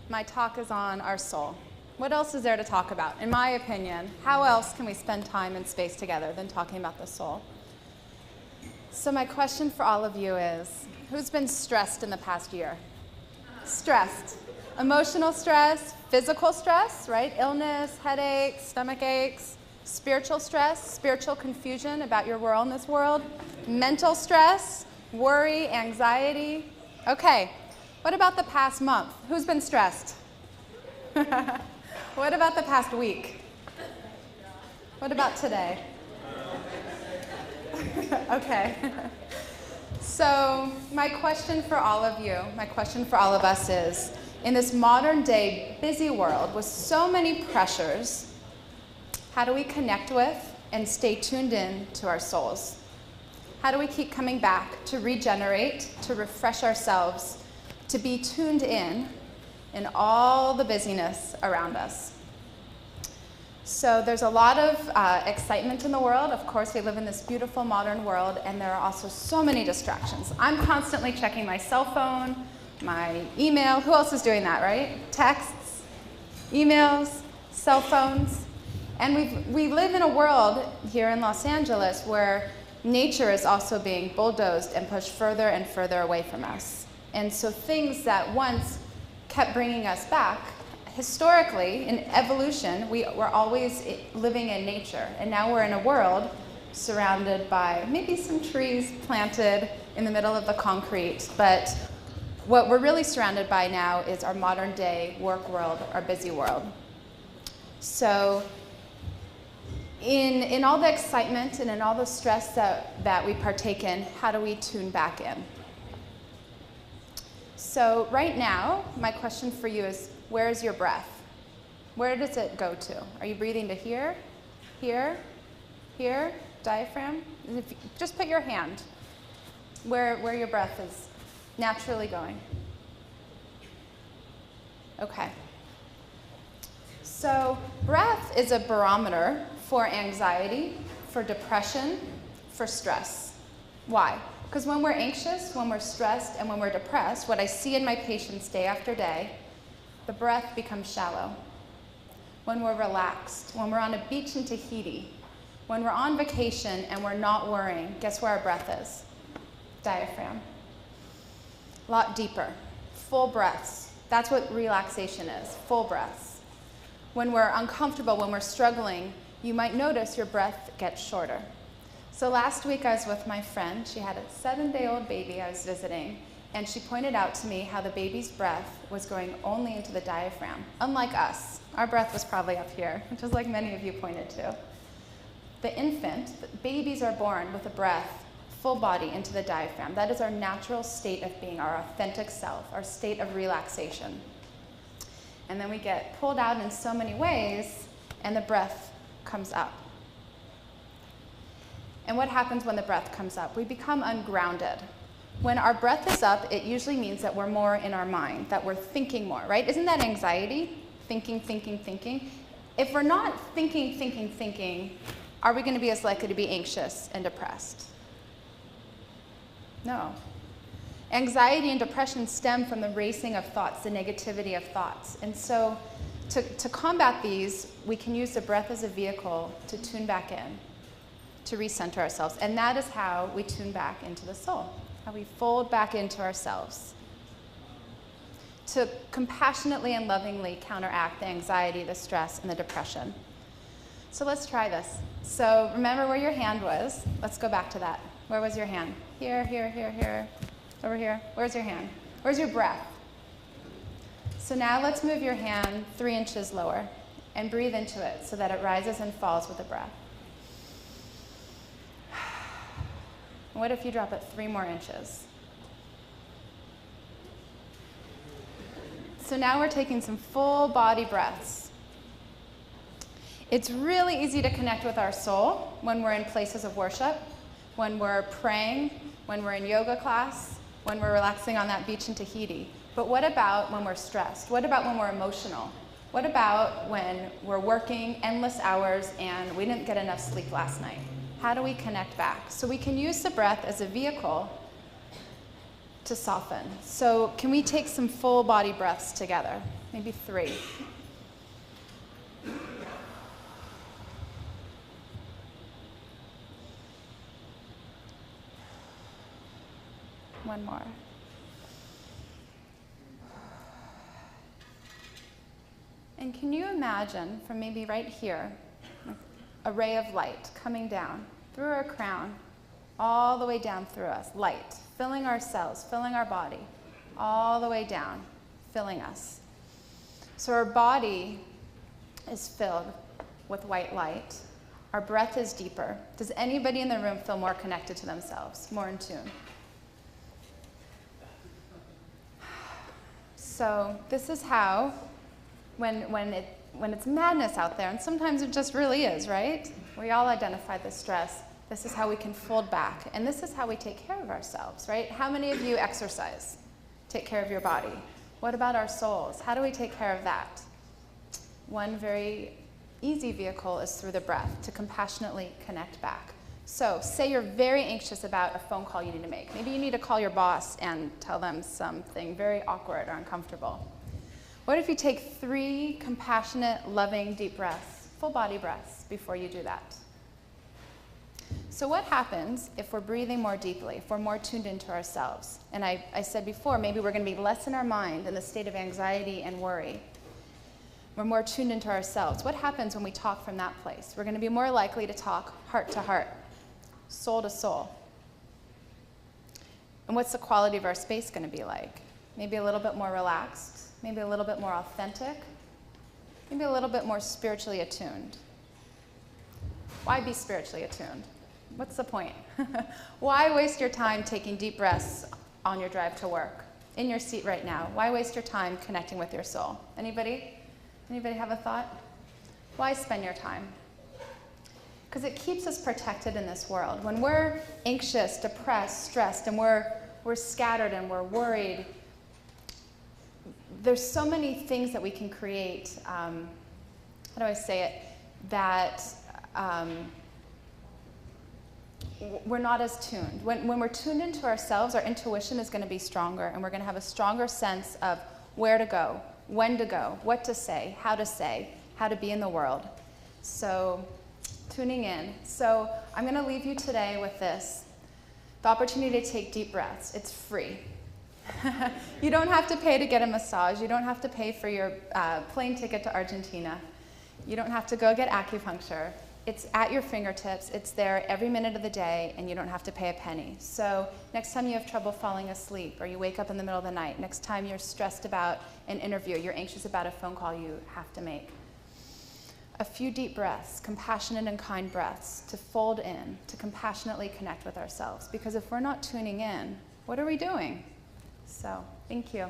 My talk is on our soul. What else is there to talk about? In my opinion, how else can we spend time and space together than talking about the soul? So my question for all of you is, who's been stressed in the past year? Stressed. Emotional stress, physical stress, right? Illness, headaches, stomach aches, spiritual stress, spiritual confusion about your role in this world, mental stress, worry, anxiety. Okay, what about the past month? Who's been stressed? What about the past week? What about today? Okay. So my question for all of you, my question for all of us is, in this modern day busy world with so many pressures, how do we connect with and stay tuned in to our souls? How do we keep coming back to regenerate, to refresh ourselves, to be tuned in all the busyness around us? So there's a lot of excitement in the world. Of course, we live in this beautiful modern world, and there are also so many distractions. I'm constantly checking my cell phone, my email. Who else is doing that, right? Texts, emails, cell phones. And we live in a world here in Los Angeles where nature is also being bulldozed and pushed further and further away from us. And so things that once kept bringing us back, historically, in evolution, we were always living in nature. And now we're in a world surrounded by maybe some trees planted in the middle of the concrete. But what we're really surrounded by now is our modern day work world, our busy world. So in all the excitement and in all the stress that we partake in, how do we tune back in? So right now, my question for you is, where is your breath? Where does it go to? Are you breathing to here, here, here, diaphragm? Just put your hand where your breath is naturally going. Okay. So breath is a barometer for anxiety, for depression, for stress. Why? Because when we're anxious, when we're stressed, and when we're depressed, what I see in my patients day after day, the breath becomes shallow. When we're relaxed, when we're on a beach in Tahiti, when we're on vacation and we're not worrying, guess where our breath is? Diaphragm. A lot deeper. Full breaths. That's what relaxation is, full breaths. When we're uncomfortable, when we're struggling, you might notice your breath gets shorter. So last week I was with my friend. She had a 7-day-old baby I was visiting, and she pointed out to me how the baby's breath was going only into the diaphragm. Unlike us, our breath was probably up here, which is like many of you pointed to. Babies are born with a breath, full body into the diaphragm. That is our natural state of being, our authentic self, our state of relaxation. And then we get pulled out in so many ways, and the breath comes up. And what happens when the breath comes up? We become ungrounded. When our breath is up, it usually means that we're more in our mind, that we're thinking more, right? Isn't that anxiety? Thinking, thinking, thinking. If we're not thinking, thinking, thinking, are we going to be as likely to be anxious and depressed? No. Anxiety and depression stem from the racing of thoughts, the negativity of thoughts. And so to combat these, we can use the breath as a vehicle to tune back in, to recenter ourselves. And that is how we tune back into the soul, how we fold back into ourselves, to compassionately and lovingly counteract the anxiety, the stress, and the depression. So let's try this. So remember where your hand was. Let's go back to that. Where was your hand? Here, here, here, here. Over here. Where's your hand? Where's your breath? So now let's move your hand 3 inches lower and breathe into it so that it rises and falls with the breath. What if you drop it 3 more inches? So now we're taking some full body breaths. It's really easy to connect with our soul when we're in places of worship, when we're praying, when we're in yoga class, when we're relaxing on that beach in Tahiti. But what about when we're stressed? What about when we're emotional? What about when we're working endless hours and we didn't get enough sleep last night? How do we connect back? So we can use the breath as a vehicle to soften. So can we take some full body breaths together? Maybe 3. One more. And can you imagine from maybe right here, a ray of light coming down through our crown, all the way down through us, light, filling our cells, filling our body, all the way down, filling us. So our body is filled with white light. Our breath is deeper. Does anybody in the room feel more connected to themselves, more in tune? So this is how, when it's madness out there, and sometimes it just really is, right? We all identify the stress. This is how we can fold back, and this is how we take care of ourselves, right? How many of you exercise? Take care of your body. What about our souls? How do we take care of that? One very easy vehicle is through the breath, to compassionately connect back. So say you're very anxious about a phone call you need to make. Maybe you need to call your boss and tell them something very awkward or uncomfortable. What if you take 3 compassionate, loving, deep breaths, full body breaths, before you do that? So what happens if we're breathing more deeply, if we're more tuned into ourselves? And I said before, maybe we're going to be less in our mind in the state of anxiety and worry. We're more tuned into ourselves. What happens when we talk from that place? We're going to be more likely to talk heart to heart, soul to soul. And what's the quality of our space going to be like? Maybe a little bit more relaxed, maybe a little bit more authentic, maybe a little bit more spiritually attuned. Why be spiritually attuned? What's the point? Why waste your time taking deep breaths on your drive to work, in your seat right now? Why waste your time connecting with your soul? Anybody? Anybody have a thought? Why spend your time? Because it keeps us protected in this world. When we're anxious, depressed, stressed, and we're scattered and we're worried, there's so many things that we can create, how do I say it, that we're not as tuned. When we're tuned into ourselves, our intuition is going to be stronger, and we're going to have a stronger sense of where to go, when to go, what to say, how to be in the world. So tuning in. So I'm going to leave you today with this, the opportunity to take deep breaths. It's free. You don't have to pay to get a massage. You don't have to pay for your plane ticket to Argentina. You don't have to go get acupuncture. It's at your fingertips. It's there every minute of the day, and you don't have to pay a penny. So next time you have trouble falling asleep, or you wake up in the middle of the night, next time you're stressed about an interview, you're anxious about a phone call you have to make, a few deep breaths, compassionate and kind breaths, to fold in, to compassionately connect with ourselves. Because if we're not tuning in, what are we doing? So thank you.